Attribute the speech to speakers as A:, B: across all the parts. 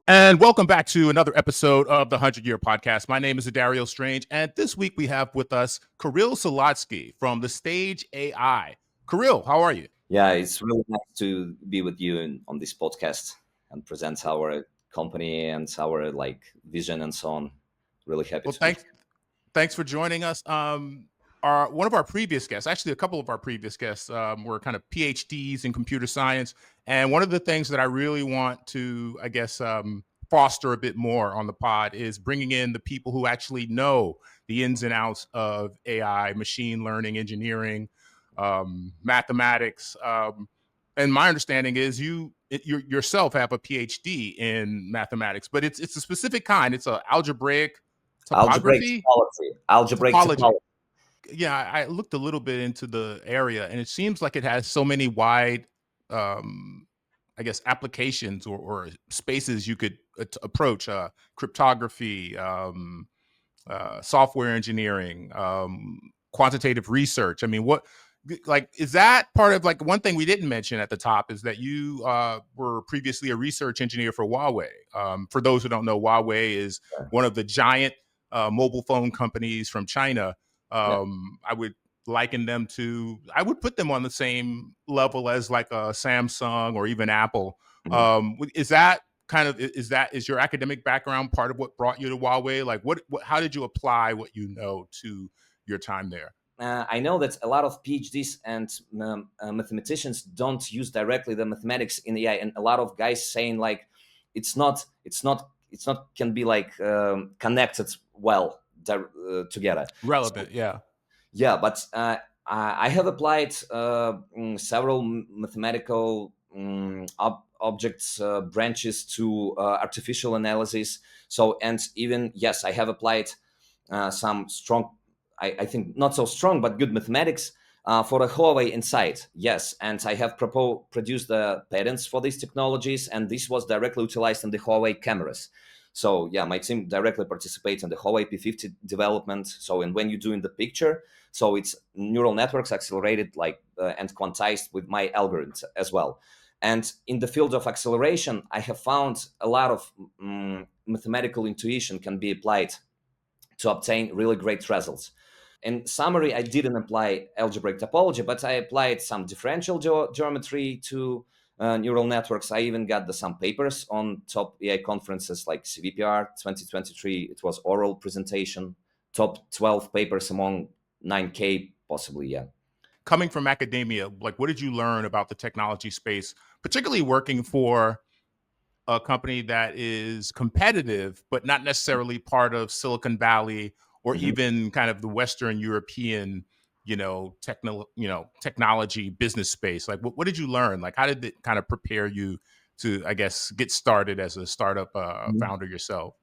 A: And welcome back to another episode of the 100-Year Podcast. My name is Adario Strange, and this week we have with us Kirill Solodskikh from TheStage.ai. Kirill, how are you?
B: Yeah, it's really nice to be with you on this podcast and present our company and our vision and so on. Really happy
A: Well,
B: to be here.
A: thanks for joining us. One of our previous guests, actually a couple of our previous guests, were kind of Ph.D s in computer science, and one of the things that I really want to, foster a bit more on the pod is bringing in the people who actually know the ins and outs of AI, machine learning, engineering, mathematics. And my understanding is you yourself have a PhD in mathematics, but it's a specific kind. It's a algebraic
B: Algebraic
A: topography
B: topology. Algebraic
A: topology.
B: topology.
A: Yeah, I looked a little bit into the area, and it seems like it has so many wide, um, applications or spaces you could approach: cryptography, software engineering, quantitative research. I mean, is that part of one thing we didn't mention at the top is that you were previously a research engineer for Huawei. For those who don't know, Huawei is one of the giant mobile phone companies from China.
B: Yeah.
A: I would I would put them on the same level as like a Samsung or even Apple. Is that is your academic background part of what brought you to Huawei? Like how did you apply what you know to your time there?
B: I know that a lot of PhDs and mathematicians don't use directly the mathematics in AI, and a lot of guys saying it's not can be connected well together.
A: Relevant, yeah.
B: Yeah, but I have applied several mathematical objects branches to artificial analysis. So, and even yes, I have applied some strong, I think not so strong, but good mathematics for a Huawei Insight. Yes, and I have produced the patents for these technologies, and this was directly utilized in the Huawei cameras. So yeah, my team directly participates in the Huawei P50 development. So, and when you do in the picture, so it's neural networks accelerated and quantized with my algorithms as well. And in the field of acceleration, I have found a lot of mathematical intuition can be applied to obtain really great results. In summary, I didn't apply algebraic topology, but I applied some differential geometry to neural networks. I even got some papers on top AI conferences like CVPR 2023. It was oral presentation, top 12 papers among 9K, possibly, yeah.
A: Coming from academia, what did you learn about the technology space, particularly working for a company that is competitive, but not necessarily part of Silicon Valley or even kind of the Western European, technology business space? Like, what did you learn? Like, how did it kind of prepare you to, I guess, get started as a startup founder yourself?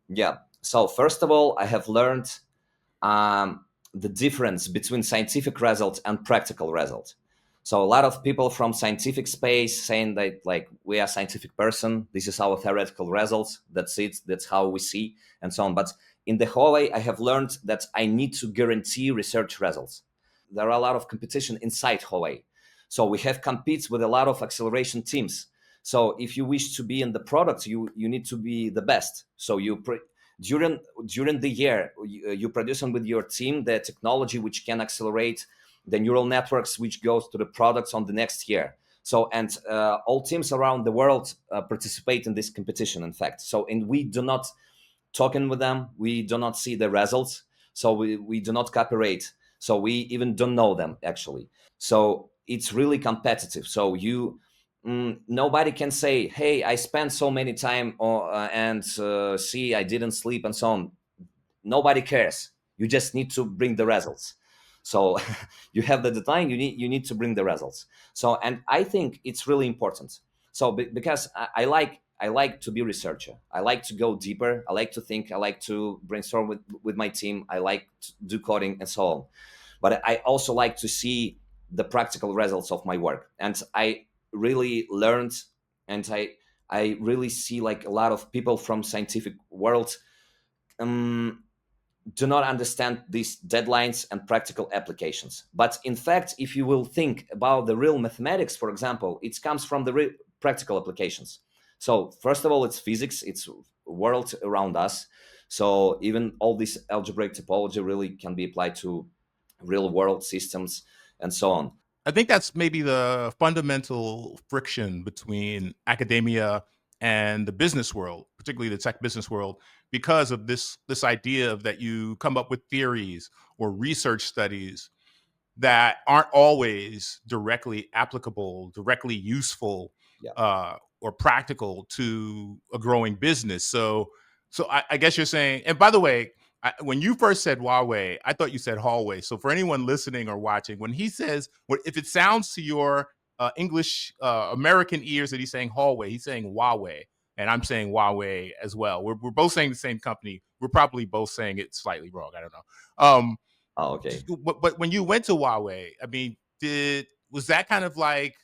B: Yeah. So first of all, I have learned the difference between scientific results and practical results. So a lot of people from scientific space saying that we are scientific person, this is our theoretical results, that's it, that's how we see, and so on. But in the Huawei, I have learned that I need to guarantee research results. There are a lot of competition inside Huawei. So we have competes with a lot of acceleration teams. So if you wish to be in the product, you need to be the best. So during the year, you producing with your team the technology which can accelerate the neural networks which goes to the products on the next year. So, and all teams around the world participate in this competition, in fact. So, and we do not talking with them, we do not see the results. So we do not cooperate. So we even don't know them actually. So it's really competitive. So nobody can say, hey, I spent so many time and see I didn't sleep and so on. Nobody cares. You just need to bring the results. So you have the deadline, you need to bring the results. So, and I think it's really important. So because I like to be researcher, I like to go deeper, I like to think, I like to brainstorm with my team, I like to do coding and so on. But I also like to see the practical results of my work. And I really learned, and I really see a lot of people from scientific world do not understand these deadlines and practical applications. But in fact, if you will think about the real mathematics, for example, it comes from the real practical applications. So first of all, it's physics, it's world around us. So even all this algebraic topology really can be applied to real world systems and so on.
A: I think that's maybe the fundamental friction between academia and the business world, particularly the tech business world, because of this idea of that you come up with theories or research studies that aren't always directly applicable, directly useful,
B: Yeah.
A: or practical to a growing business. So I guess you're saying. And by the way, when you first said Huawei, I thought you said hallway. So for anyone listening or watching, when he says, if it sounds to your English American ears that he's saying hallway, he's saying Huawei, and I'm saying Huawei as well. We're both saying the same company. We're probably both saying it slightly wrong. I don't know.
B: Oh, okay.
A: But when you went to Huawei, I mean, was that kind of like,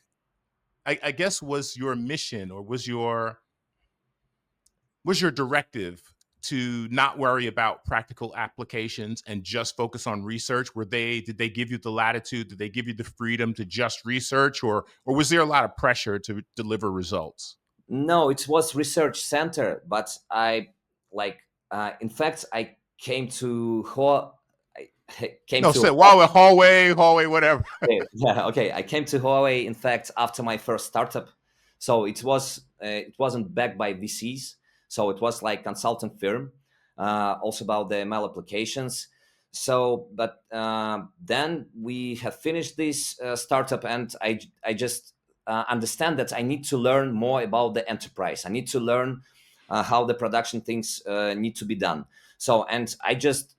A: I guess, was your mission, or was your directive to not worry about practical applications and just focus on research? Did they give you the latitude? Did they give you the freedom to just research, or was there a lot of pressure to deliver results?
B: No, it was research center, but I like in fact I came to I came
A: No,
B: to
A: say Huawei, hallway, whatever.
B: Okay, yeah, okay. I came to Huawei, in fact, after my first startup. So it wasn't backed by VCs. So it was like consultant firm, also about the ML applications. So, but then we have finished this startup, and I just understand that I need to learn more about the enterprise. I need to learn how the production things need to be done. So, and I just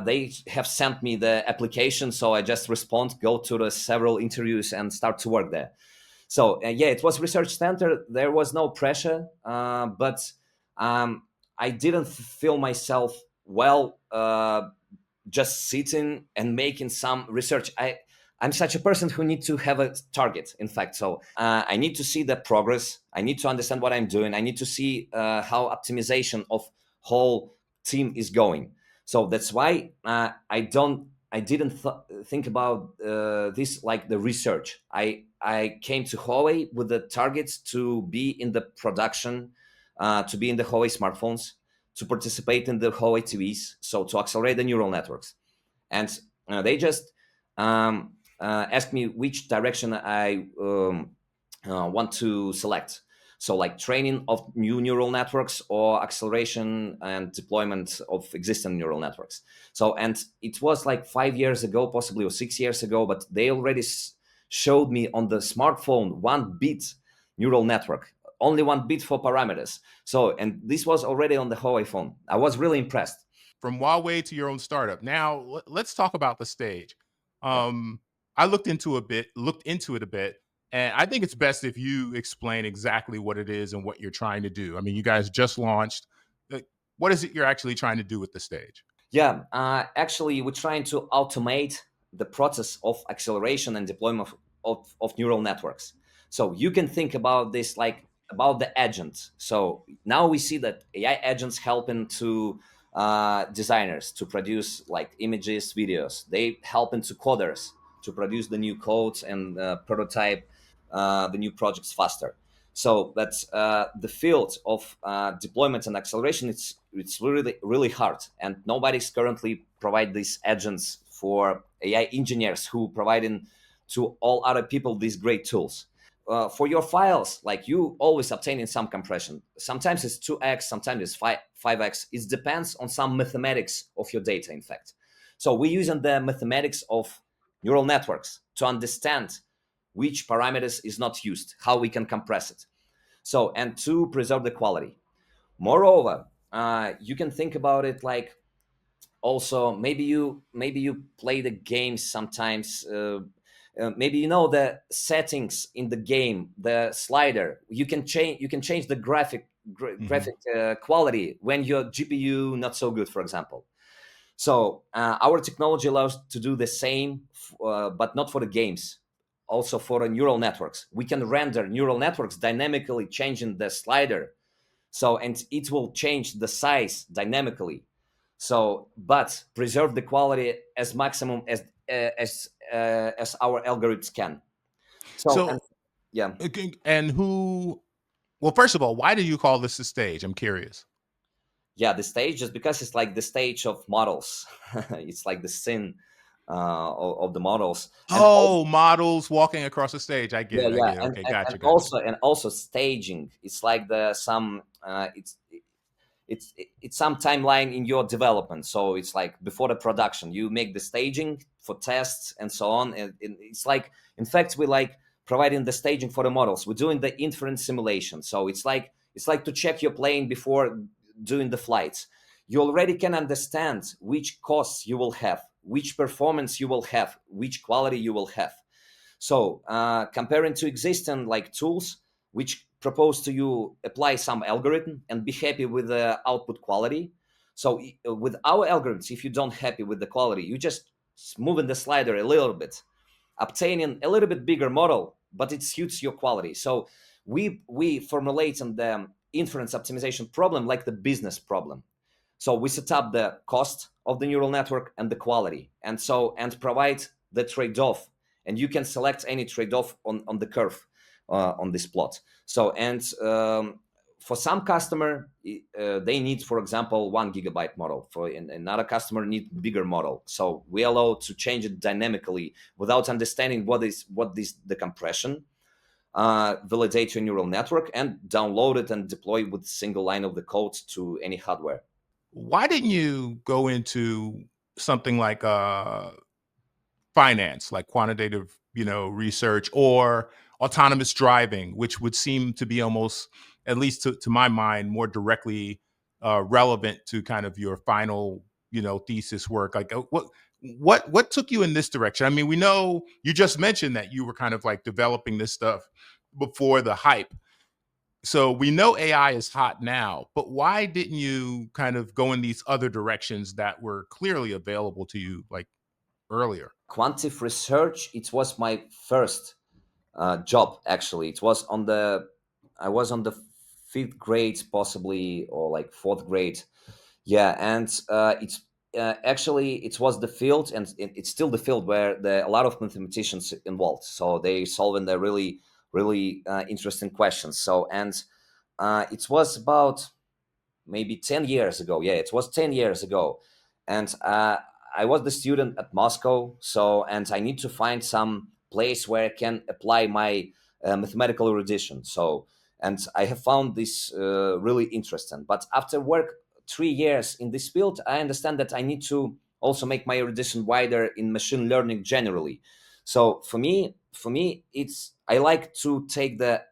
B: they have sent me the application, so I just respond, go to the several interviews, and start to work there. So yeah, it was research center. There was no pressure, but I didn't feel myself well just sitting and making some research. I'm such a person who needs to have a target, in fact. So I need to see the progress. I need to understand what I'm doing. I need to see how optimization of whole team is going. So that's why I didn't think about this like the research. I came to Huawei with the targets to be in the production, to be in the Huawei smartphones, to participate in the Huawei TVs, so to accelerate the neural networks. And they just asked me which direction I want to select. So, like training of new neural networks or acceleration and deployment of existing neural networks. So, and it was like 5 years ago, possibly, or 6 years ago, but they already showed me on the smartphone 1 bit neural network, only 1 bit for parameters. So, and this was already on the Huawei phone. I was really impressed.
A: From Huawei to your own startup. Now, let's talk about the stage.
B: Yeah.
A: Um, I looked into it a bit, and I think it's best if you explain exactly what it is and what you're trying to do. I mean, you guys just launched. What is it you're actually trying to do with the stage?
B: Yeah, actually, we're trying to automate the process of acceleration and deployment of neural networks. So you can think about this like about the agent. So now we see that AI agents helping to designers to produce like images, videos. They helping to coders to produce the new codes and prototype the new projects faster. So that's the field of deployment and acceleration. It's really hard, and nobody's currently provide these agents for AI engineers who providing to all other people these great tools. For your files, like you always obtaining some compression. Sometimes it's 2x, sometimes it's 5x. It depends on some mathematics of your data, in fact. So we're using the mathematics of neural networks to understand which parameters is not used, how we can compress it. So, and to preserve the quality. Moreover, you can think about it like also maybe you play the game sometimes. Maybe you know the settings in the game, the slider. You can change the
A: Mm-hmm.
B: graphic quality when your GPU not so good, for example. So our technology allows to do the same, but not for the games. Also for the neural networks, we can render neural networks dynamically, changing the slider. So and it will change the size dynamically. So, but preserve the quality as maximum as our algorithms can. So and
A: So,
B: yeah.
A: okay, and who? Well, first of all, why do you call this the stage? I'm curious.
B: Yeah, the stage, just because it's like the stage of models. It's like the scene of the models, and also,
A: Oh, models walking across the stage. I get
B: yeah,
A: it. I
B: yeah,
A: get it. Okay,
B: and
A: gotcha, gotcha.
B: also staging. It's like the some it's some timeline in your development. So it's like before the production you make the staging for tests and so on, and it's like, in fact, we like providing the staging for the models. We're doing the inference simulation, so it's like to check your plane before doing the flights. You already can understand which costs you will have, which performance you will have, which quality you will have. So comparing to existing like tools, which propose to you apply some algorithm and be happy with the output quality. So with our algorithms, if you don't happy with the quality, you just moving the slider a little bit, obtaining a little bit bigger model, but it suits your quality. So we formulate the inference optimization problem like the business problem. So we set up the cost of the neural network and the quality, and provide the trade-off, and you can select any trade-off on the curve on this plot. So and for some customer, they need, for example, 1 GB model. For another customer, need bigger model. So we allow to change it dynamically without understanding what is the compression. Validate your neural network and download it and deploy with single line of the code to any hardware.
A: Why didn't you go into something like finance, like quantitative, research, or autonomous driving, which would seem to be almost, at least to my mind, more directly relevant to kind of your final, thesis work. Like, what took you in this direction? I mean, we know you just mentioned that you were kind of like developing this stuff before the hype. So we know AI is hot now, but why didn't you kind of go in these other directions that were clearly available to you like earlier?
B: Quantitative research, it was my first job. Actually, it was on the I was on the fifth grade, possibly, or like fourth grade. Yeah, and it's actually it was the field, and it's still the field where a lot of mathematicians involved. So they solving the really interesting questions. So and it was about maybe 10 years ago. Yeah, it was 10 years ago. And I was the student at Moscow. So, and I need to find some place where I can apply my mathematical erudition. So, and I have found this really interesting. But after work 3 years in this field, I understand that I need to also make my erudition wider in machine learning generally. So for me, it's I like to take the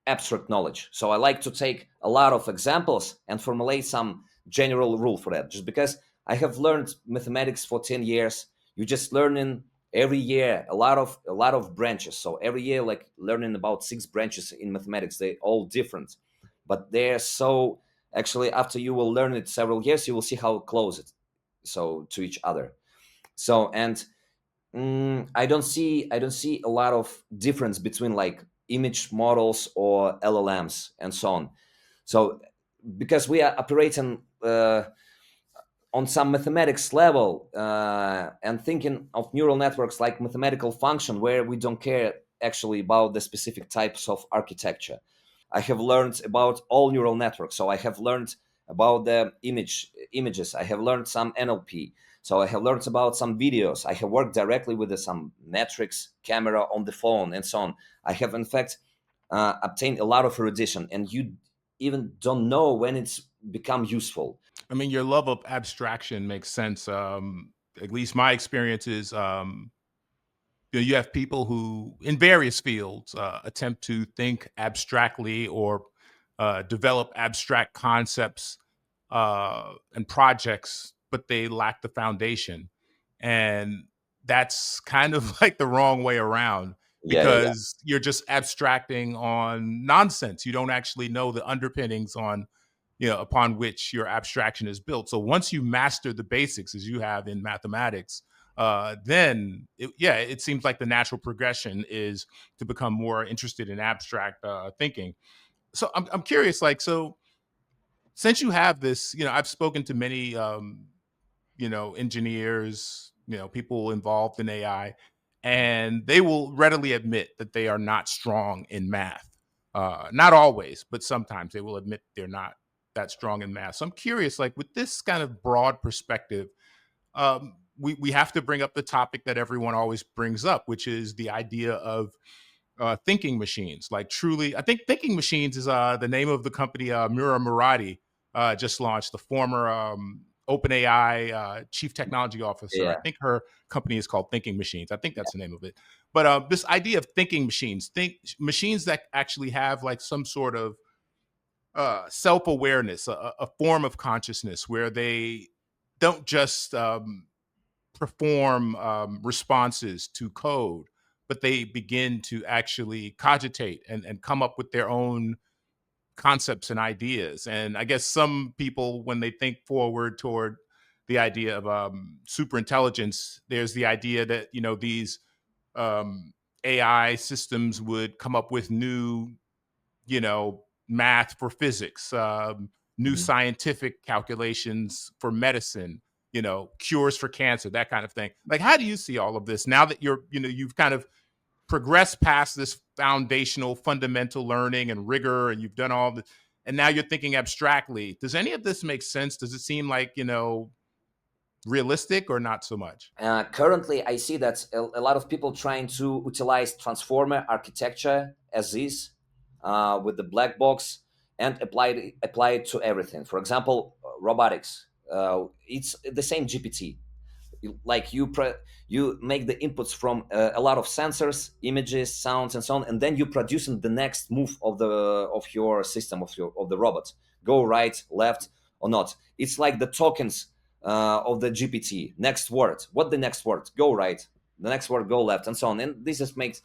B: abstract knowledge. So I like to take a lot of examples and formulate some general rule for that. Just because I have learned mathematics for 10 years, you just learning every year a lot of branches. So every year, like learning about 6 branches in mathematics, they all different, but they're so actually after you will learn it several years, you will see how close it so to each other. So and I don't see a lot of difference between like image models or LLMs and so on. So because we are operating on some mathematics level and thinking of neural networks like mathematical function where we don't care actually about the specific types of architecture. I have learned about all neural networks. So I have learned about the images. I have learned some NLP. So I have learned about some videos. I have worked directly with some metrics camera on the phone and so on. I have in fact obtained a lot of erudition, and you even don't know when it's become useful.
A: I mean, your love of abstraction makes sense. At least my experience is, you have people who, in various fields, attempt to think abstractly or develop abstract concepts and projects, but they lack the foundation. And that's kind of like the wrong way around,
B: Yeah, yeah, yeah.
A: because you're just abstracting on nonsense. You don't actually know the underpinnings on, upon which your abstraction is built. So once you master the basics, as you have in mathematics, then yeah, it seems like the natural progression is to become more interested in abstract thinking. So I'm curious, like, so since you have this, I've spoken to many, engineers, people involved in AI, and they will readily admit that they are not strong in math. Not always, but sometimes they will admit they're not that strong in math. So I'm curious, like with this kind of broad perspective, we have to bring up the topic that everyone always brings up, which is the idea of thinking machines. Like truly, I think thinking machines is the name of the company Mura Murati just launched. The former OpenAI chief technology officer. I
B: Yeah.
A: think her company is called Thinking Machines. I think that's the name of it. But this idea of thinking machines, think machines that actually have like some sort of self-awareness, a form of consciousness where they don't just perform responses to code, but they begin to actually cogitate and come up with their own concepts and ideas. And I guess some people, when they think forward toward the idea of super intelligence, there's the idea that, you know, these AI systems would come up with new, you know, math for physics, new
B: Mhm.
A: scientific calculations for medicine, you know, cures for cancer, that kind of thing. Like, how do you see all of this now that you're, you know, you've kind of progressed past this foundational, fundamental learning and rigor, and you've done all the, and now you're thinking abstractly. Does any of this make sense? Does it seem like, you know, realistic or not so much?
B: Currently, I see that a lot of people trying to utilize transformer architecture as is, with the black box, and apply it to everything. For example, robotics. It's the same GPT. Like you make the inputs from a lot of sensors, images, sounds, and so on, and then you producing the next move of your system, of the robot. Go right, left, or not. It's like the tokens of the GPT. Next word. What the next word? Go right. The next word, go left, and so on. And this just makes,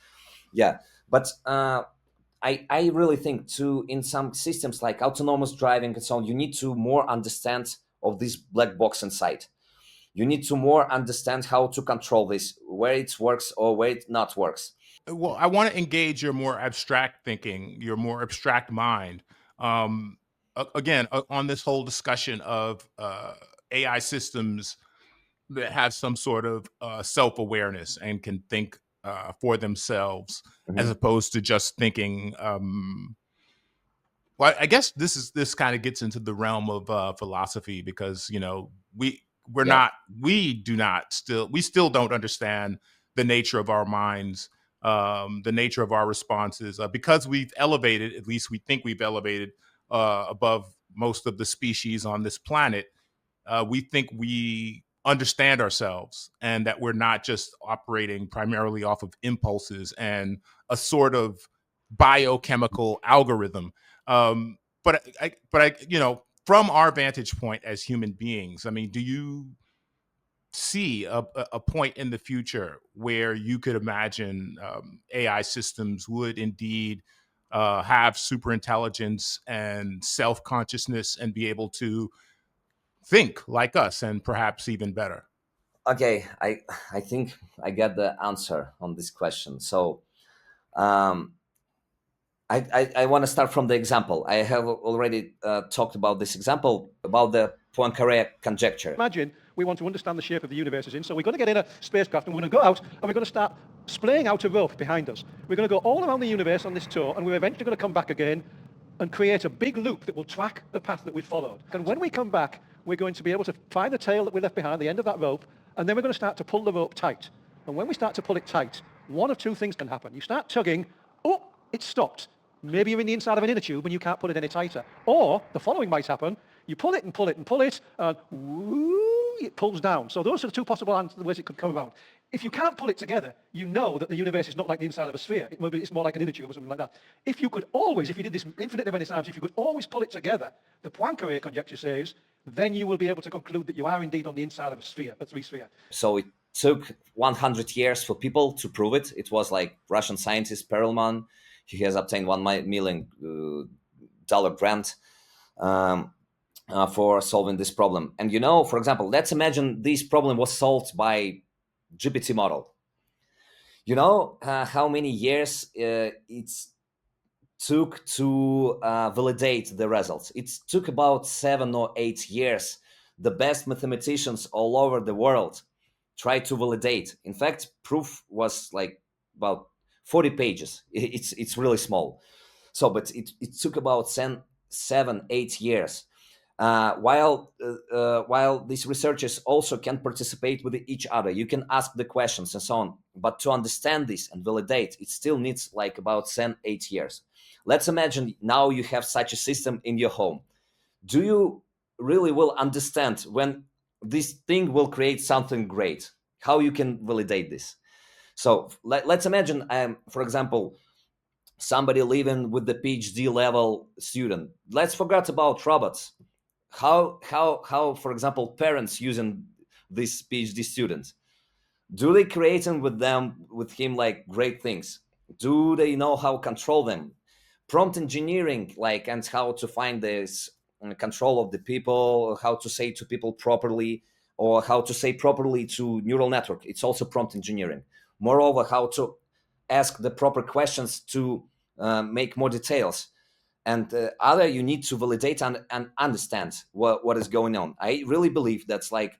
B: yeah. But I really think too, in some systems like autonomous driving and so on, you need to more understand of this black box inside. You need to more understand how to control this, where it works or where it not works.
A: Well, I want to engage your more abstract thinking, your more abstract mind. Again, on this whole discussion of AI systems that have some sort of self-awareness and can think for themselves, as
B: Mhm.
A: opposed to just thinking. Well, I guess this kind of gets into the realm of philosophy, because you know we're
B: Yeah.
A: not we do not still we still don't understand the nature of our minds, the nature of our responses, because we've elevated, at least we think we've elevated above most of the species on this planet. We think we understand ourselves and that we're not just operating primarily off of impulses and a sort of biochemical algorithm. But I, you know, from our vantage point as human beings, I mean, do you see a point in the future where you could imagine AI systems would indeed have super intelligence and self consciousness and be able to think like us and perhaps even better?
B: Okay, I think I got the answer on this question. So um, I want to start from the example. I have already talked about this example about the Poincaré conjecture.
C: Imagine we want to understand the shape of the universe is in, so we're going to get in a spacecraft and we're going to go out and we're going to start splaying out a rope behind us. We're going to go all around the universe on this tour, and we're eventually going to come back again and create a big loop that will track the path that we followed. And when we come back, we're going to be able to find the tail that we left behind, the end of that rope, and then we're going to start to pull the rope tight. And when we start to pull it tight, one of two things can happen. You start tugging, oh, it stopped. Maybe you're in the inside of an inner tube and you can't pull it any tighter. Or the following might happen. You pull it and pull it and pull it, and whoo, it pulls down. So those are the two possible ways it could come about. If you can't pull it together, you know that the universe is not like the inside of a sphere. It's more like an inner tube or something like that. If you could always, if you did this infinitely many times, if you could always pull it together, the Poincaré conjecture says, then you will be able to conclude that you are indeed on the inside of a sphere, a three-sphere.
B: So it took 100 years for people to prove it. It was like Russian scientist Perelman. He has obtained $1 million grant for solving this problem. And you know, for example, let's imagine this problem was solved by GPT model. You know how many years it took to validate the results? It took about 7 or 8 years. The best mathematicians all over the world tried to validate. In fact, proof was like about 40 pages. It's really small. So, but it took about 7, 8 years. While these researchers also can participate with each other, you can ask the questions and so on. But to understand this and validate, it still needs like about 7, 8 years. Let's imagine now you have such a system in your home. Do you really will understand when this thing will create something great? How you can validate this? So let's imagine, for example, somebody living with the PhD level student. Let's forget about robots. How for example parents using this PhD student, do they creating with him like great things? Do they know how to control them? Prompt engineering, like, and how to find this control of the people, how to say to people properly, or how to say properly to neural network, it's also prompt engineering. Moreover, how to ask the proper questions to make more details. And other, you need to validate and understand what is going on. I really believe that's like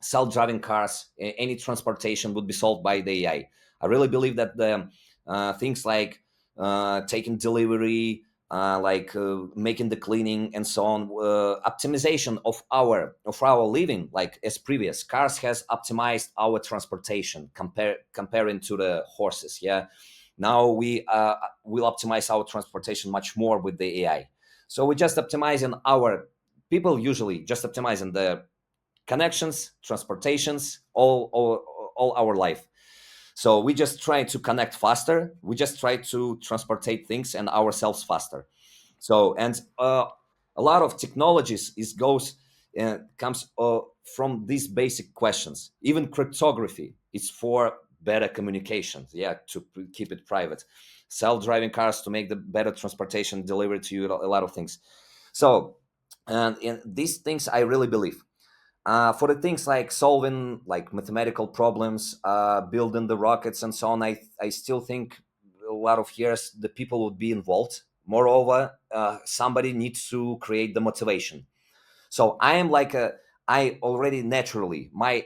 B: self-driving cars, any transportation would be solved by the AI. I really believe that the things like taking delivery, making the cleaning and so on, optimization of our living, like as previous cars has optimized our transportation comparing to the horses. Yeah, now we will optimize our transportation much more with the AI. So we're just optimizing our people, usually just optimizing the connections, transportations, all our life. So we just try to connect faster. We just try to transportate things and ourselves faster. So, and a lot of technologies is goes comes from these basic questions. Even cryptography is for better communications. Yeah, to keep it private. Self-driving cars to make the better transportation delivery to you. A lot of things. So, and in these things, I really believe. For the things like solving like mathematical problems, building the rockets and so on, I still think a lot of years the people would be involved. Moreover, somebody needs to create the motivation. So I am like I already naturally my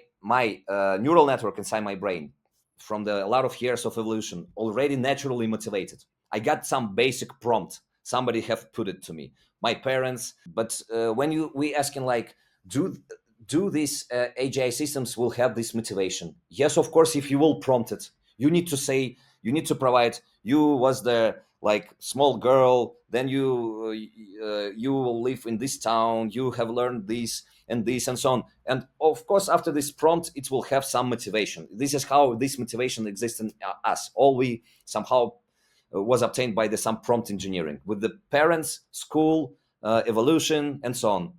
B: neural network inside my brain from a lot of years of evolution already naturally motivated. I got some basic prompt. Somebody have put it to me, my parents. But when we asking like, do these AGI systems will have this motivation? Yes, of course. If you will prompt it, you need to say, you need to provide. You was the like small girl, then you will live in this town, you have learned this and so on. And of course after this prompt it will have some motivation. This is how this motivation exists in us. All we somehow was obtained by the some prompt engineering with the parents, school, evolution and so on.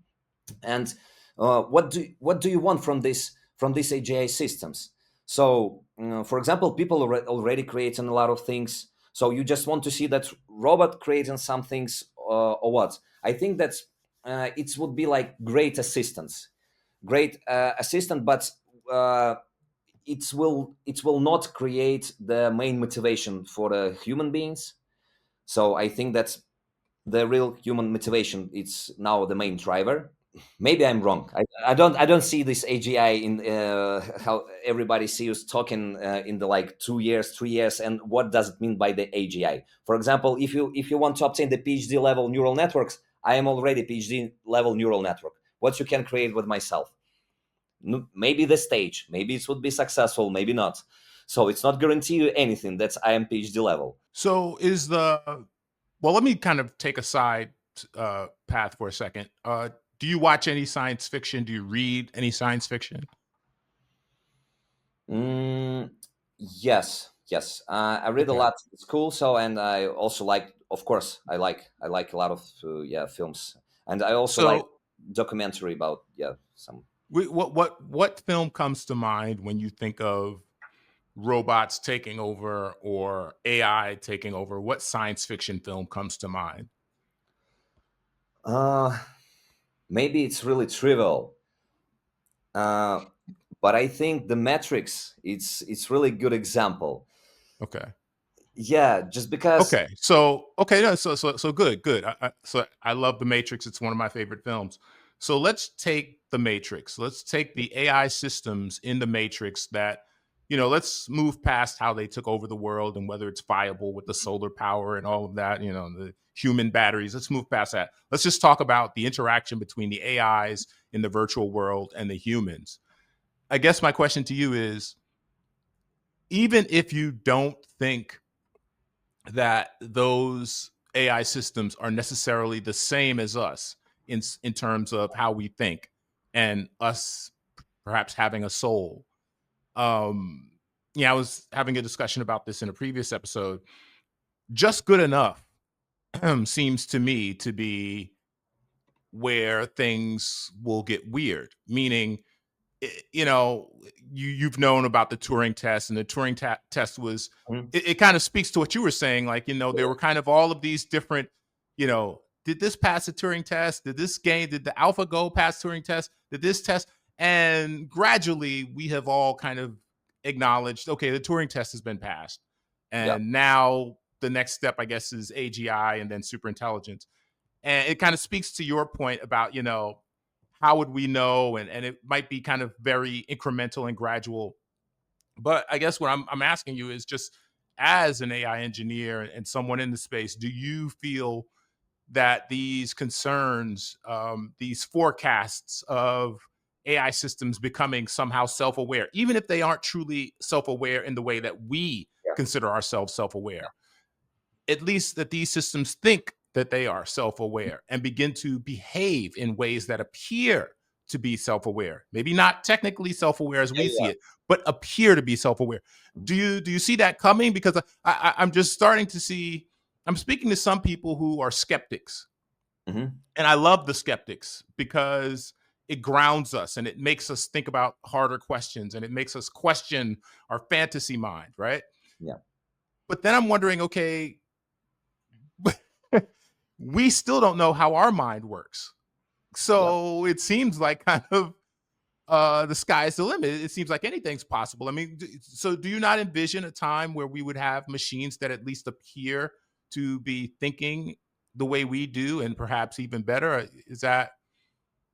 B: And what do you want from these AGI systems? So for example, people are already creating a lot of things. So you just want to see that robot creating some things, or what? I think that it would be like great assistance, great assistant, but it will not create the main motivation for the human beings. So I think that the real human motivation it's now the main driver. Maybe I'm wrong. I don't see this AGI in how everybody sees talking in the like 2 years, 3 years, and what does it mean by the AGI? For example, if you want to obtain the PhD level neural networks, I am already PhD level neural network. What you can create with myself? Maybe the stage, maybe it would be successful, maybe not. So it's not guarantee you anything. That's I am PhD level.
A: So well, let me kind of take a side path for a second. Do you watch any science fiction? Do you read any science fiction?
B: Mm, yes, yes. I read a
A: Okay.
B: lot at school, so and I also like, of course, I like a lot of yeah films, and I also like
A: So
B: documentary about yeah some.
A: what film comes to mind when you think of robots taking over or AI taking over? What science fiction film comes to mind?
B: Uh, Maybe it's really trivial, uh, but I think The Matrix it's really good example.
A: Okay.
B: Yeah, just because.
A: Okay. So okay, no, so good, good. So I love The Matrix. It's one of my favorite films. So let's take The Matrix. Let's take the AI systems in The Matrix that let's move past how they took over the world and whether it's viable with the solar power and all of that, the human batteries. Let's move past that. Let's just talk about the interaction between the AIs in the virtual world and the humans. I guess my question to you is, even if you don't think that those AI systems are necessarily the same as us in terms of how we think and us perhaps having a soul. I was having a discussion about this in a previous episode. Just good enough seems to me to be where things will get weird, meaning you've known about the Turing test, and the Turing test was
B: Mhm.
A: it kind of speaks to what you were saying. Like, there were kind of all of these different, did this pass the Turing test? Did the AlphaGo pass Turing test? Did this test? And gradually we have all kind of acknowledged, okay, the Turing test has been passed.
B: Yeah.
A: And now the next step, I guess, is AGI and then superintelligence. And it kind of speaks to your point about, how would we know? And it might be kind of very incremental and gradual. But I guess what I'm asking you is, just as an AI engineer and someone in the space, do you feel that these concerns, these forecasts of AI systems becoming somehow self-aware, even if they aren't truly self-aware in the way that we
B: Yeah.
A: consider ourselves self-aware, at least that these systems think that they are self-aware and begin to behave in ways that appear to be self-aware, maybe not technically self-aware as we see
B: Yeah.
A: it, but appear to be self-aware? Do you see that coming? Because I'm just starting to see. I'm speaking to some people who are skeptics,
B: Mm-hmm.
A: and I love the skeptics because it grounds us and it makes us think about harder questions and it makes us question our fantasy mind, right?
B: Yeah.
A: But then I'm wondering, okay, we still don't know how our mind works.
B: Yeah.
A: So it seems like kind of the sky's the limit. It seems like anything's possible. I mean, so do you not envision a time where we would have machines that at least appear to be thinking the way we do, and perhaps even better? Is that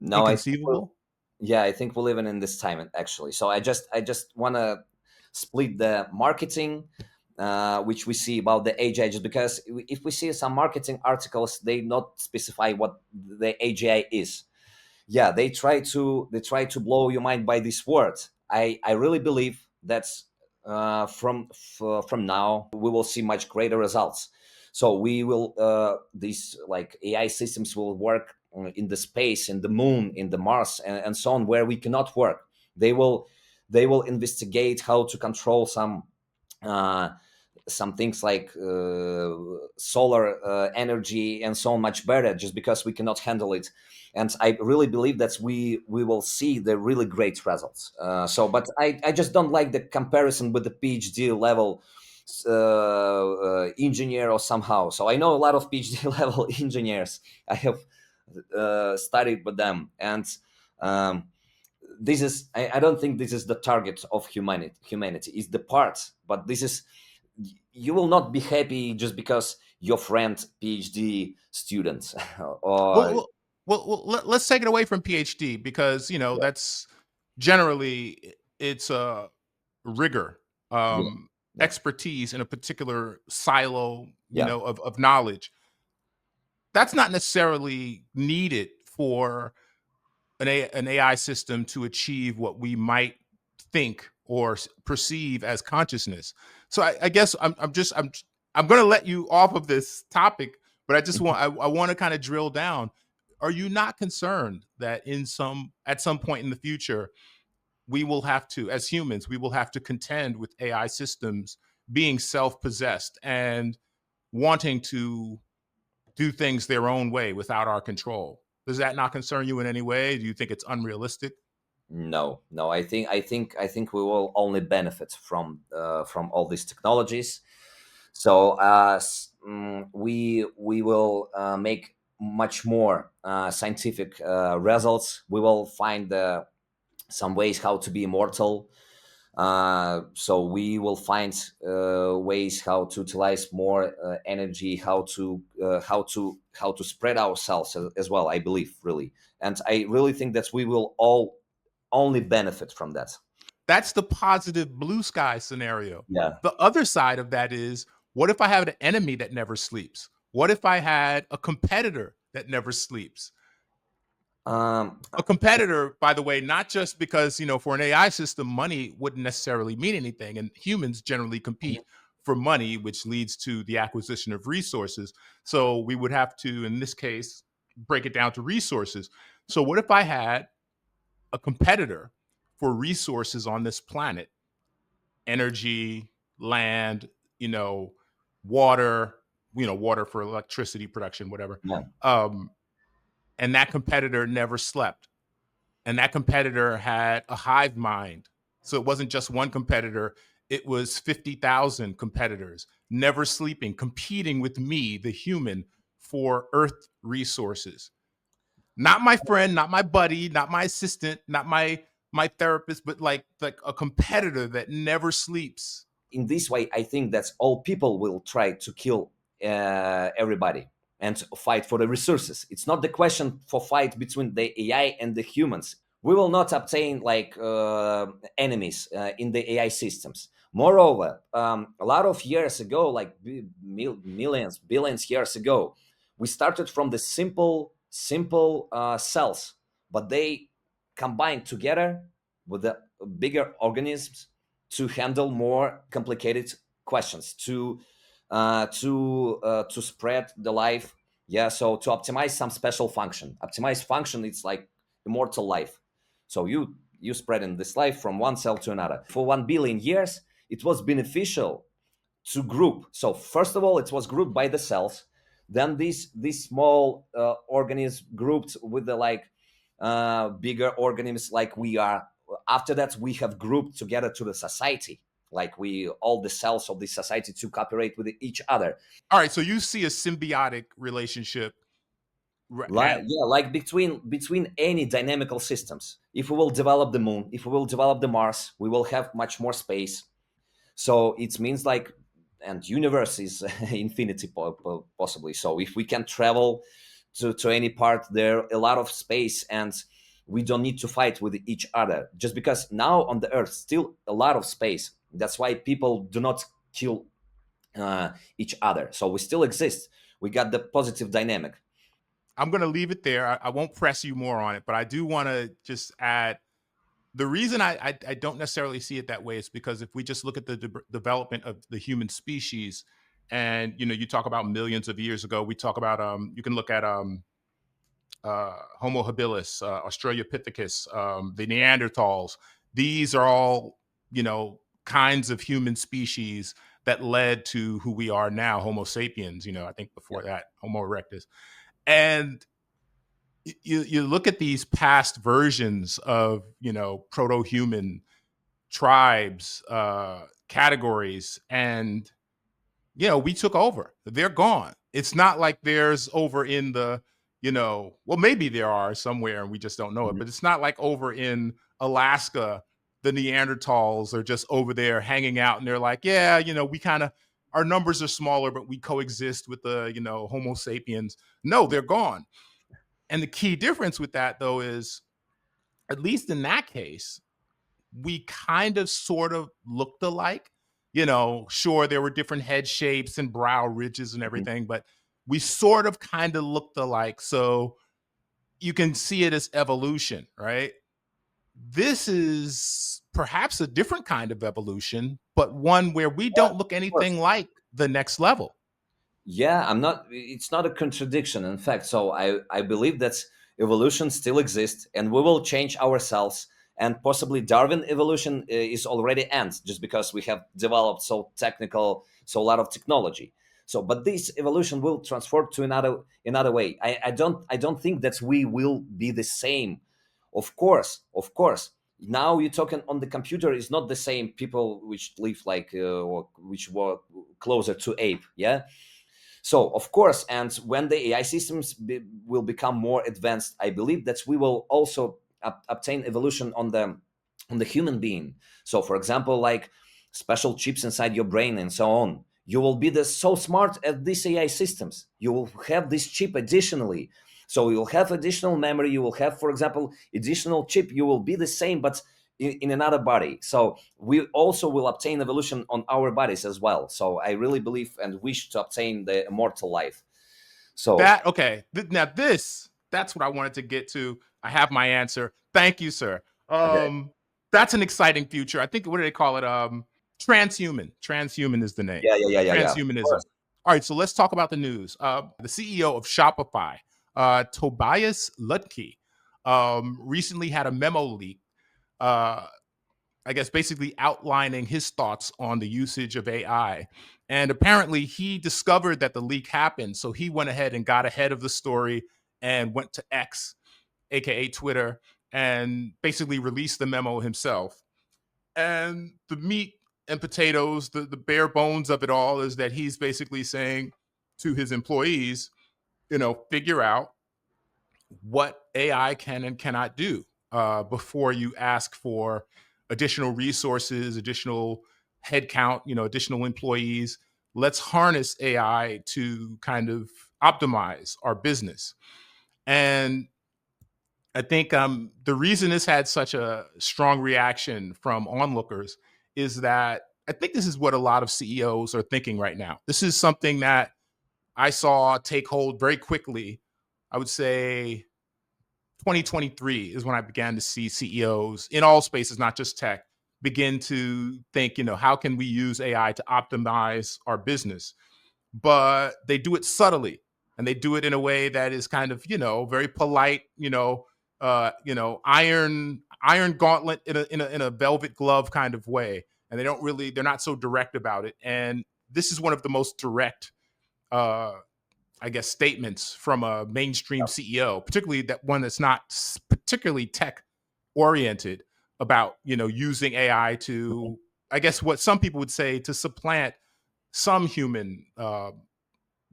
B: No,
A: inconceivable?
B: yeah, I think we're living in this time actually. So I just want to split the marketing, which we see about the AGI, just because if we see some marketing articles, they not specify what the AGI is. Yeah, they try to blow your mind by this word. I really believe that from now we will see much greater results. So we will these like AI systems will work in the space, in the moon, in the Mars, and so on, where we cannot work. They will investigate how to control uh, some things like solar energy and so on much better, just because we cannot handle it. And I really believe that we will see the really great results. But I just don't like the comparison with the PhD level engineer or somehow. So I know a lot of PhD level engineers. I have studied with them, and um, this is I don't think this is the target of humanity is the part, but this is, you will not be happy just because your friend PhD student
A: Well,
B: or
A: well, let's take it away from PhD, because
B: yeah,
A: that's generally it's a rigor,
B: yeah, yeah,
A: expertise in a particular silo,
B: yeah.
A: of knowledge. That's not necessarily needed for an AI system to achieve what we might think or perceive as consciousness. So I guess I'm going to let you off of this topic, but I just I want to kind of drill down. Are you not concerned that at some point in the future we will have to, as humans, we will have to contend with AI systems being self-possessed and wanting to do things their own way without our control? Does that not concern you in any way? Do you think it's unrealistic?
B: No, no. I think we will only benefit from all these technologies. So we will make much more scientific results. We will find some ways how to be immortal. So we will find ways how to utilize more energy, how to spread ourselves as well. I believe, really, and I really think that we will all only benefit from that.
A: That's the positive blue sky scenario.
B: Yeah.
A: The other side of that is, what if I have an enemy that never sleeps? What if I had a competitor that never sleeps?
B: Um,
A: A competitor, by the way, not just because, for an AI system, money wouldn't necessarily mean anything. And humans generally compete for money, which leads to the acquisition of resources. So we would have to, in this case, break it down to resources. So what if I had a competitor for resources on this planet? Energy, land, you know, water, water for electricity production, whatever.
B: yeah.
A: Um, and that competitor never slept. And that competitor had a hive mind. So it wasn't just one competitor, it was 50,000 competitors, never sleeping, competing with me, the human, for Earth resources. Not my friend, not my buddy, not my assistant, not my therapist, but like a competitor that never sleeps.
B: In this way, I think that all people will try to kill everybody and fight for the resources. It's not the question for fight between the AI and the humans. We will not obtain like enemies in the AI systems. Moreover, a lot of years ago, like millions, billions years ago, we started from the simple cells, but they combined together with the bigger organisms to handle more complicated questions, to spread the life. Yeah, so to optimize some special function. Optimize function, it's like immortal life. So you spread in this life from one cell to another. For 1 billion years, it was beneficial to group. So first of all, it was grouped by the cells. Then these small organisms grouped with the like bigger organisms like we are. After that, we have grouped together to the society. Like we all the cells of the society to cooperate with each other.
A: All right, so you see a symbiotic relationship.
B: Like yeah, like between any dynamical systems. If we will develop the moon, if we will develop the Mars, we will have much more space. So it means like, and universe is infinity possibly. So if we can travel to any part, there a lot of space, and we don't need to fight with each other. Just because now on the Earth still a lot of space. That's why people do not kill each other. So we still exist. We got the positive dynamic.
A: I'm going to leave it there. I won't press you more on it, but I do want to just add the reason I don't necessarily see it that way is because if we just look at the development of the human species, and you talk about millions of years ago, we talk about you can look at Homo habilis, Australopithecus, the Neanderthals. These are all kinds of human species that led to who we are now, Homo sapiens. I think before that, Homo erectus. And you look at these past versions of proto-human tribes, categories, and we took over. They're gone. It's not like there's over in the well, maybe there are somewhere and we just don't know it, but it's not like over in Alaska the Neanderthals are just over there hanging out and they're like, yeah, we kind of, our numbers are smaller but we coexist with the Homo sapiens. No, they're gone. And the key difference with that, though, is at least in that case, we kind of sort of looked alike. Sure, there were different head shapes and brow ridges and everything, but we sort of kind of looked alike. So you can see it as evolution, right? This is perhaps a different kind of evolution, but one where we don't look anything like the next level.
B: Yeah, it's not a contradiction, in fact. So I believe that evolution still exists and we will change ourselves, and possibly Darwin evolution is already ends just because we have developed so a lot of technology. So but this evolution will transform to another way. I don't think that we will be the same. Of course, now you're talking on the computer is not the same people which live like or which were closer to ape. Yeah. So, of course, and when the AI systems will become more advanced, I believe that we will also obtain evolution on the human being. So, for example, like special chips inside your brain and so on. You will be so smart at these AI systems. You will have this chip additionally. So you will have additional memory. You will have, for example, additional chip. You will be the same, but in another body. So we also will obtain evolution on our bodies as well. So I really believe and wish to obtain the immortal life. So
A: Now that's what I wanted to get to. I have my answer. Thank you, sir.
B: okay.
A: That's an exciting future. I think, what do they call it? Transhuman. Transhuman is the name.
B: Yeah. Of
A: Transhumanism.
B: course.
A: All right, so let's talk about the news. The CEO of Shopify, Tobias Lutke, recently had a memo leak, I guess basically outlining his thoughts on the usage of AI. And apparently he discovered that the leak happened. So he went ahead and got ahead of the story and went to X, aka Twitter, and basically released the memo himself. And the meat and potatoes, the bare bones of it all, is that he's basically saying to his employees, figure out what AI can and cannot do before you ask for additional resources, additional headcount, additional employees. Let's harness AI to kind of optimize our business. And I think the reason this had such a strong reaction from onlookers is that I think this is what a lot of CEOs are thinking right now. This is something that I saw take hold very quickly. I would say 2023 is when I began to see CEOs in all spaces, not just tech, begin to think, how can we use AI to optimize our business? But they do it subtly, and they do it in a way that is kind of, very polite, iron gauntlet in a velvet glove kind of way. And they're not so direct about it. And this is one of the most direct I guess, statements from a mainstream CEO, particularly that one that's not particularly tech oriented, about, using AI to, I guess, what some people would say, to supplant some human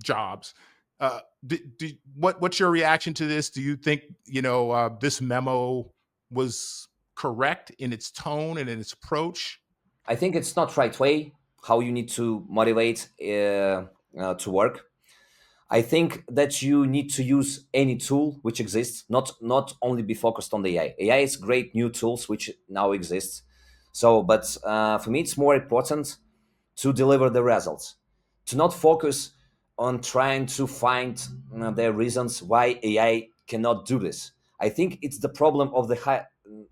A: jobs. What's your reaction to this? Do you think, this memo was correct in its tone and in its approach?
B: I think it's not right way how you need to motivate to work. I think that you need to use any tool which exists, not only be focused on the AI. AI is great new tools which now exist. So, but for me, it's more important to deliver the results, to not focus on trying to find the reasons why AI cannot do this. I think it's the problem of the high.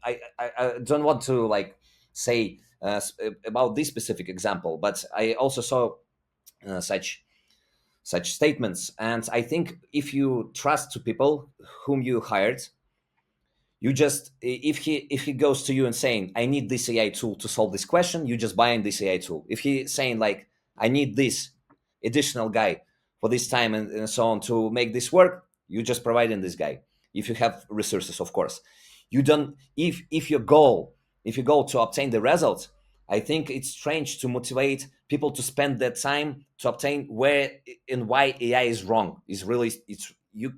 B: I don't want to like say about this specific example, but I also saw such statements. And I think if you trust to people whom you hired, you just if he goes to you and saying, I need this AI tool to solve this question, you just buy in this AI tool. If he's saying like, I need this additional guy for this time and so on to make this work, you just provide in this guy. If you have resources, of course. You don't if your goal to obtain the results, I think it's strange to motivate people to spend that time to obtain where and why AI is wrong. Is really it's you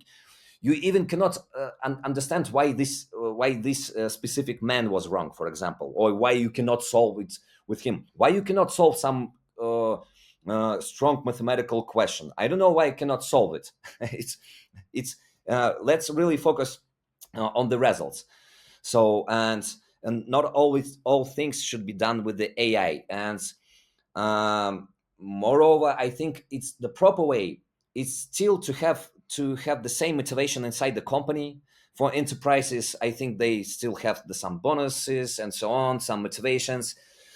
B: even cannot understand why this specific man was wrong, for example, or why you cannot solve it with him, why you cannot solve some strong mathematical question. I don't know why I cannot solve it. It's let's really focus on the results. So and not always all things should be done with the AI. And moreover, I think it's the proper way is still to have the same motivation inside the company. For enterprises, I think they still have some bonuses and so on, some motivations.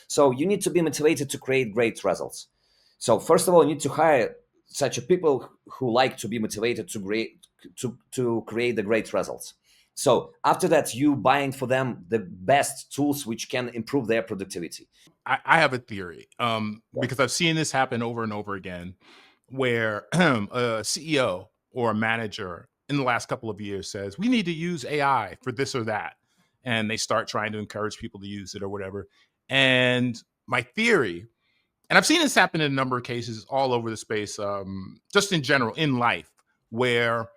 B: So you need to be motivated to create great results. So first of all, you need to hire such a people who like to be motivated to create the great results. So after that, you bind for them the best tools which can improve their productivity.
A: I have a theory, because I've seen this happen over and over again, where a CEO or a manager in the last couple of years says, we need to use AI for this or that. And they start trying to encourage people to use it or whatever. And my theory, and I've seen this happen in a number of cases all over the space, just in general in life, where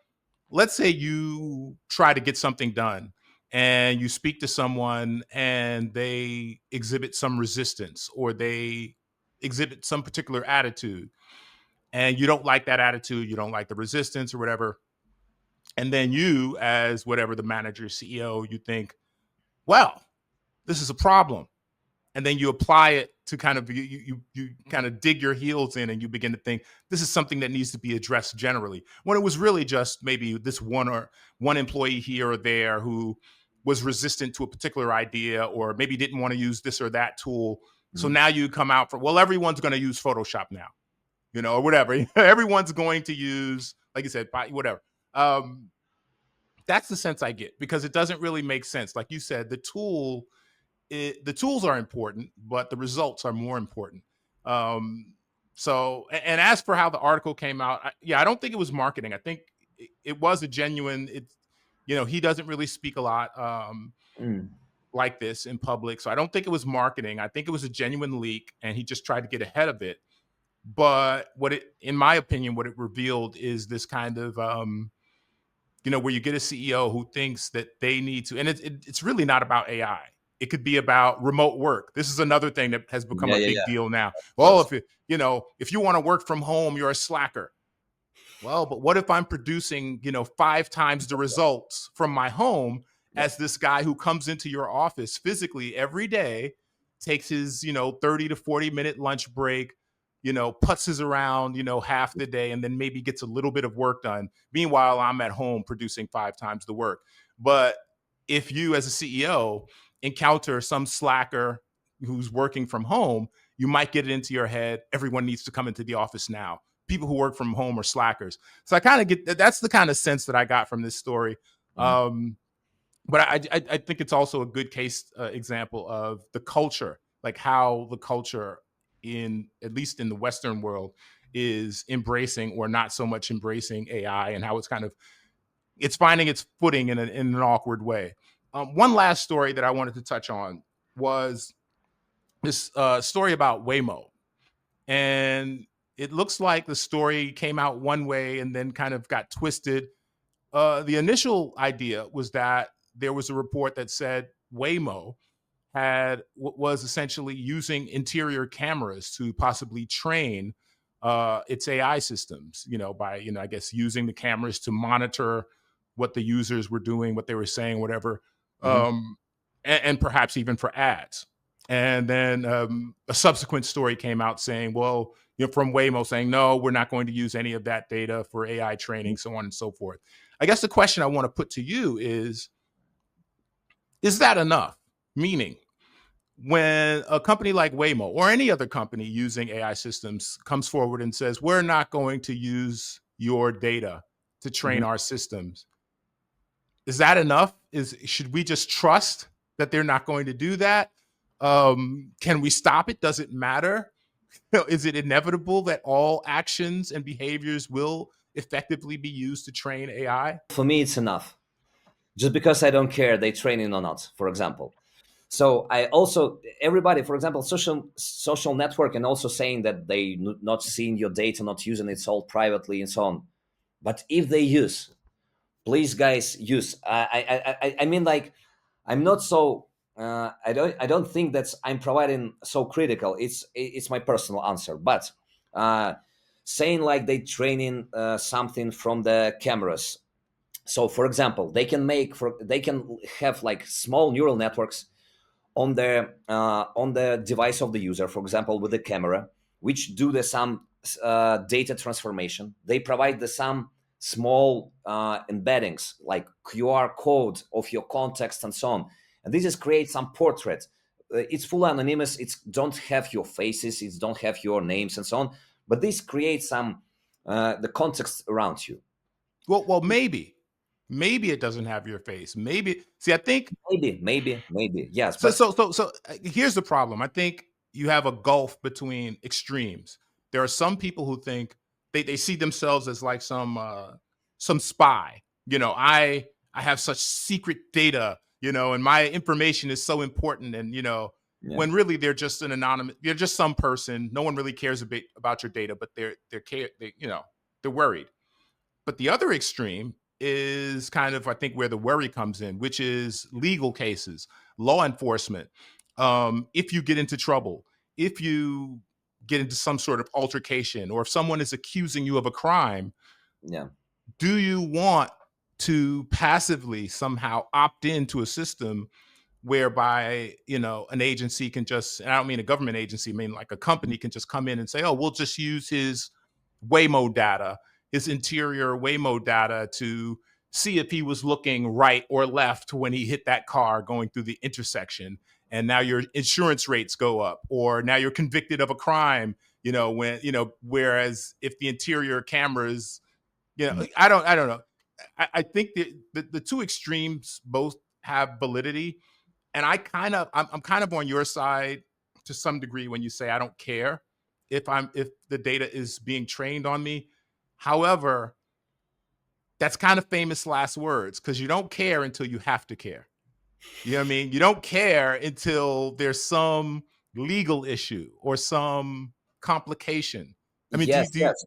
A: let's say you try to get something done and you speak to someone and they exhibit some resistance or they exhibit some particular attitude, and you don't like that attitude, you don't like the resistance or whatever. And then you, as whatever the manager, CEO, you think, well, this is a problem. And then you apply it to kind of you kind of dig your heels in and you begin to think this is something that needs to be addressed generally, when it was really just maybe this one employee here or there who was resistant to a particular idea, or maybe didn't want to use this or that tool. So now you come out for, well, everyone's going to use Photoshop now, or whatever. Everyone's going to use, like you said, whatever. That's the sense I get, because it doesn't really make sense. Like you said, the tools are important, but the results are more important. So, and as for how the article came out, I don't think it was marketing. I think it was a genuine. He doesn't really speak a lot like this in public, so I don't think it was marketing. I think it was a genuine leak, and he just tried to get ahead of it. But in my opinion, what it revealed is this kind of where you get a CEO who thinks that they need to, and it's really not about AI. It could be about remote work. This is another thing that has become a big deal now. Well, if you want to work from home, you're a slacker. Well, but what if I'm producing, 5 times the results from my home as this guy who comes into your office physically every day, takes his, 30 to 40-minute lunch break, putzes around, half the day, and then maybe gets a little bit of work done. Meanwhile, I'm at home producing 5 times the work. But if you, as a CEO, encounter some slacker who's working from home, you might get it into your head, everyone needs to come into the office now. People who work from home are slackers. So I kind of get that's the kind of sense that I got from this story. But I think it's also a good case example of the culture, like how the culture at least in the Western world, is embracing or not so much embracing AI, and how it's finding its footing in an awkward way. One last story that I wanted to touch on was this story about Waymo. And it looks like the story came out one way and then kind of got twisted. The initial idea was that there was a report that said Waymo was essentially using interior cameras to possibly train its AI systems, by, I guess, using the cameras to monitor what the users were doing, what they were saying, whatever, and perhaps even for ads. And then a subsequent story came out saying, well, from Waymo saying, no, we're not going to use any of that data for AI training, so on and so forth. I guess the question I want to put to you is that enough? Meaning, when a company like Waymo or any other company using AI systems comes forward and says, we're not going to use your data to train our systems, is that enough? Should we just trust that they're not going to do that? Can we stop it? Does it matter? Is it inevitable that all actions and behaviors will effectively be used to train AI?
B: For me, it's enough. Just because I don't care they training or not, for example. So I also, everybody, for example, social network, and also saying that they not seeing your data, not using it all privately and so on. But if they use, please, guys, use. I mean, like, I'm not so. I don't think that I'm providing so critical. It's my personal answer, but saying like they training something from the cameras. So, for example, they can have like small neural networks on the device of the user, for example, with the camera, which do some data transformation. They provide some small embeddings like QR code of your context and so on. And this is create some portrait. It's fully anonymous. It don't have your faces. It don't have your names and so on. But this creates some the context around you.
A: Well, maybe it doesn't have your face. Maybe. See, I think
B: maybe yes.
A: So here's the problem. I think you have a gulf between extremes. There are some people who think they see themselves as like some spy. I have such secret data, and my information is so important. And when really they're just an anonymous, they're just some person. No one really cares a bit about your data, but they're worried. But the other extreme is kind of, I think, where the worry comes in, which is legal cases, law enforcement. If you get into trouble, if you get into some sort of altercation, or if someone is accusing you of a crime, do you want to passively somehow opt into a system whereby an agency can just, and I don't mean a government agency, I mean like a company can just come in and say, oh, we'll just use his Waymo data, his interior Waymo data, to see if he was looking right or left when he hit that car going through the intersection, and now your insurance rates go up, or now you're convicted of a crime, whereas if the interior cameras, I don't know. I think the two extremes both have validity, and I'm kind of on your side to some degree when you say I don't care if the data is being trained on me. However, that's kind of famous last words, because you don't care until you have to care. You know what I mean? You don't care until there's some legal issue or some complication. I mean,
B: Yes,
A: do you
B: yes.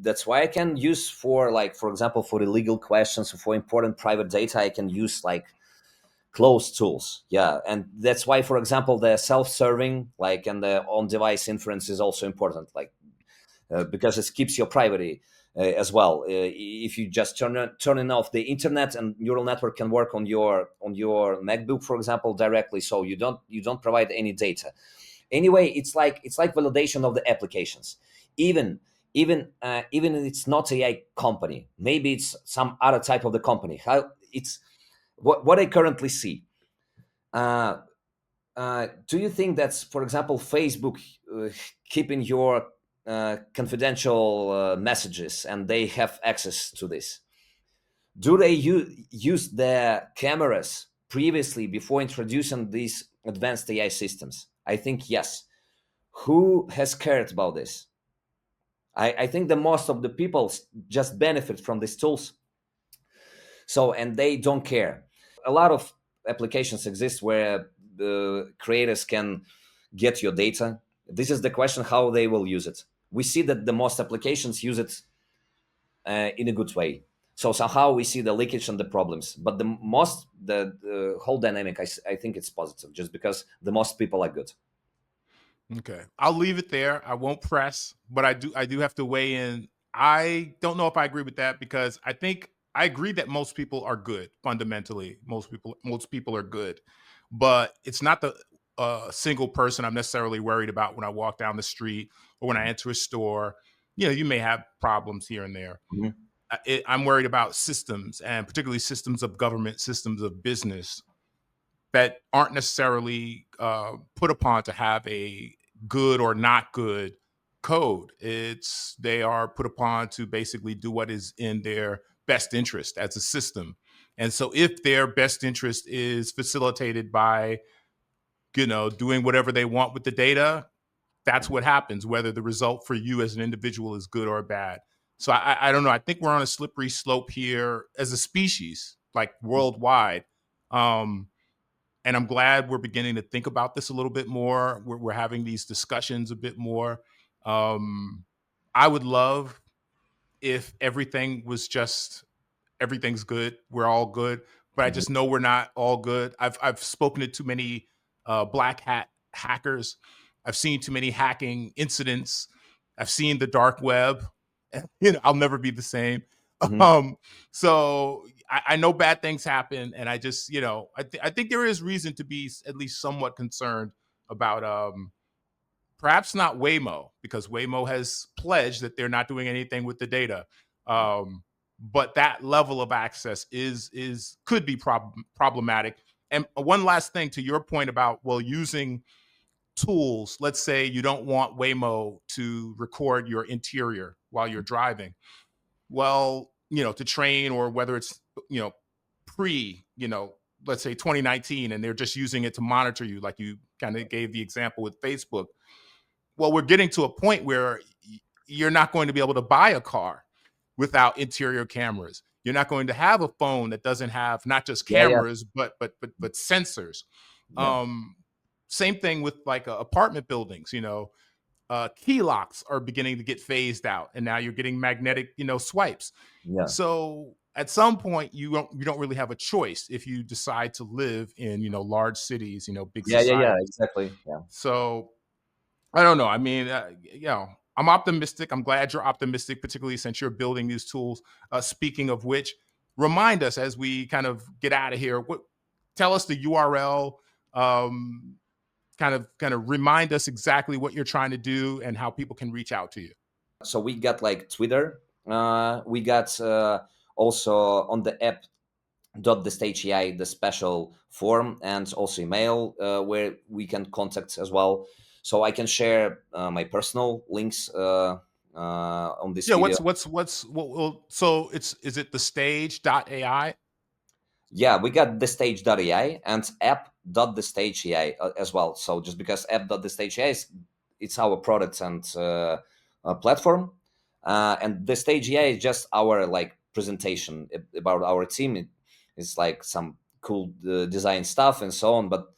B: That's why I can use for, like, for example, for the legal questions, for important private data, I can use like closed tools. Yeah, and that's why, for example, the self-serving, like, and the on-device inference is also important, like, because it keeps your privacy as well. If you just turning off the internet, and neural network can work on your MacBook, for example, directly, so you don't provide any data. Anyway, it's like validation of the applications. Even even it's not AI company, maybe it's some other type of the company. How it's what I currently see. uh, do you think that's, for example, Facebook keeping your confidential messages, and they have access to this? Do they use their cameras previously before introducing these advanced AI systems? I think yes. Who has cared about this? I think the most of the people just benefit from these tools, so, and they don't care. A lot of applications exist where the creators can get your data. This is the question, how they will use it. We see that the most applications use it in a good way. So somehow we see the leakage and the problems, but the whole dynamic, I think it's positive, just because the most people are good.
A: Okay. I'll leave it there. I won't press, but I do have to weigh in. I don't know if I agree with that, because I think I agree that most people are good fundamentally. Most people are good. But it's not the single person I'm necessarily worried about when I walk down the street or when I enter a store. You may have problems here and there.
B: Mhm.
A: I'm worried about systems, and particularly systems of government, systems of business, that aren't necessarily put upon to have a good or not good code. They are put upon to basically do what is in their best interest as a system. And so if their best interest is facilitated by, doing whatever they want with the data, that's what happens, whether the result for you as an individual is good or bad. So I don't know. I think we're on a slippery slope here as a species, like worldwide. Um, and I'm glad we're beginning to think about this a little bit more. We're having these discussions a bit more. Um, I would love if everything's good, we're all good, but I
B: Mhm.
A: just know we're not all good. I've spoken to too many black hat hackers. I've seen too many hacking incidents. I've seen the dark web. I'll never be the same.
B: Mhm.
A: Um, so I know bad things happen, and I just, I think there is reason to be at least somewhat concerned about perhaps not Waymo, because Waymo has pledged that they're not doing anything with the data. But that level of access is could be problematic. And one last thing to your point about, well, using tools. Let's say you don't want Waymo to record your interior while you're driving. Well, to train, or whether it's pre, let's say 2019, and they're just using it to monitor you, like you kind of gave the example with Facebook. Well, we're getting to a point where you're not going to be able to buy a car without interior cameras. You're not going to have a phone that doesn't have not just
B: Yeah, yeah,
A: cameras but sensors.
B: yeah,
A: Um, Same thing with like apartment buildings. Key locks are beginning to get phased out, and now you're getting magnetic, swipes.
B: yeah,
A: So at some point, you don't really have a choice if you decide to live in large cities, big
B: yeah, yeah, yeah,
A: societies.
B: exactly. Yeah.
A: So I don't know. I mean, I'm optimistic. I'm glad you're optimistic, particularly since you're building these tools. Speaking of which, remind us as we kind of get out of here. tell us the URL. Kind of remind us exactly what you're trying to do and how people can reach out to you.
B: So we got like Twitter. We got also on the app .TheStage.ai the special form, and also email where we can contact as well. So I can share my personal links on this
A: Yeah,
B: video.
A: so is it TheStage.ai?
B: Yeah, we got TheStage.ai and app.TheStage.ai as well. So just because app.TheStage.ai it's our product and platform, and TheStage.ai is just our like presentation about our team. It's like some cool design stuff and so on, but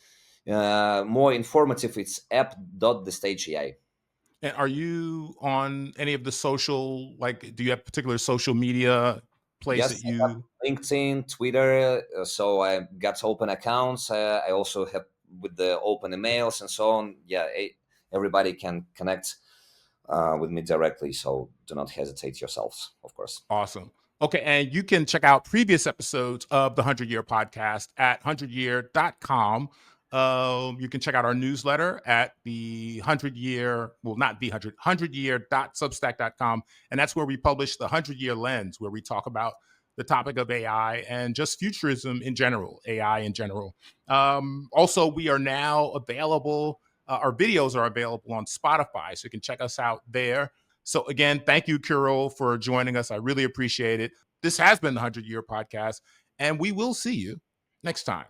B: more informative, it's app.TheStage.ai.
A: And are you on any of the social, like, do you have particular social media place
B: Yes,
A: that
B: I have
A: you?
B: LinkedIn, Twitter. So I got open accounts. I also have with the open emails and so on. Yeah, everybody can connect with me directly. So do not hesitate yourselves, of course.
A: Awesome. Okay, and you can check out previous episodes of the 100-Year Podcast at 100year.com. You can check out our newsletter at the 100-Year, well, not the 100year.substack.com. And that's where we publish the 100-Year Lens, where we talk about the topic of AI and just futurism in general, AI in general. Also, we are now available, our videos are available on Spotify, so you can check us out there. So again, thank you, Kirill, for joining us. I really appreciate it. This has been the 100-Year Podcast, and we will see you next time.